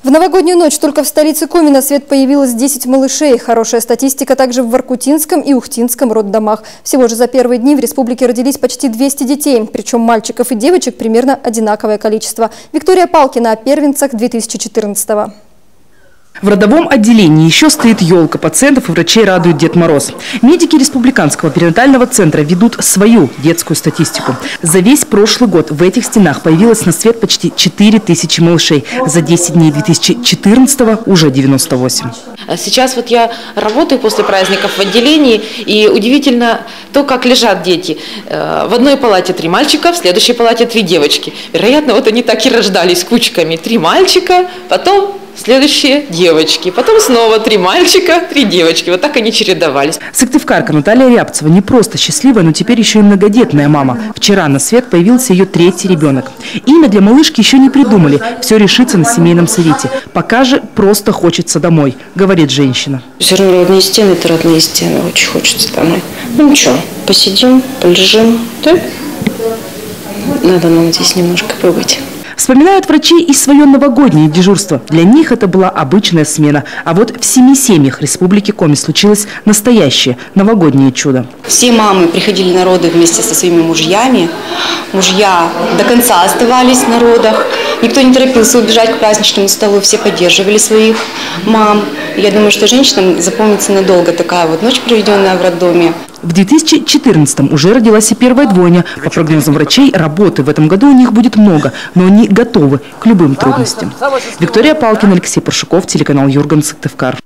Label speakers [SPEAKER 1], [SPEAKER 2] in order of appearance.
[SPEAKER 1] В новогоднюю ночь только в столице Коми на свет появилось 10 малышей. Хорошая статистика также в Воркутинском и Ухтинском роддомах. Всего же за первые дни в республике родились почти 200 детей. Причем мальчиков и девочек примерно одинаковое количество. Виктория Палкина о первенцах 2014-го.
[SPEAKER 2] В родовом отделении еще стоит елка. Пациентов и врачей радует Дед Мороз. Медики Республиканского перинатального центра ведут свою детскую статистику. За весь прошлый год в этих стенах появилось на свет почти 4000 малышей. За 10 дней 2014-го уже 98.
[SPEAKER 3] Сейчас вот я работаю после праздников в отделении, и удивительно то, как лежат дети. В одной палате 3 мальчика, в следующей палате 3 девочки. Вероятно, вот они так и рождались кучками. 3 мальчика, потом следующие девочки. Потом снова 3 мальчика, 3 девочки. Вот так они чередовались.
[SPEAKER 2] Сыктывкарка Наталья Рябцева не просто счастливая, но теперь еще и многодетная мама. Вчера на свет появился ее 3-й ребенок. Имя для малышки еще не придумали. Все решится на семейном совете. Пока же просто хочется домой, говорит женщина.
[SPEAKER 4] Все равно родные стены – это родные стены. Очень хочется домой. Ну ничего, посидим, полежим. Да? Надо нам здесь немножко побыть.
[SPEAKER 2] Вспоминают врачи и свое новогоднее дежурство. Для них это была обычная смена. А вот в 7 семьях Республики Коми случилось настоящее новогоднее чудо.
[SPEAKER 4] Все мамы приходили на роды вместе со своими мужьями. Мужья до конца оставались на родах. Никто не торопился убежать к праздничному столу. Все поддерживали своих мам. Я думаю, что женщинам запомнится надолго такая вот ночь, проведенная в роддоме.
[SPEAKER 2] В 2014-м уже родилась и первая двойня. По прогнозам врачей, работы в этом году у них будет много, но они готовы к любым трудностям. Виктория Палкина, Алексей Паршуков, телеканал Юрган, Сыктывкар.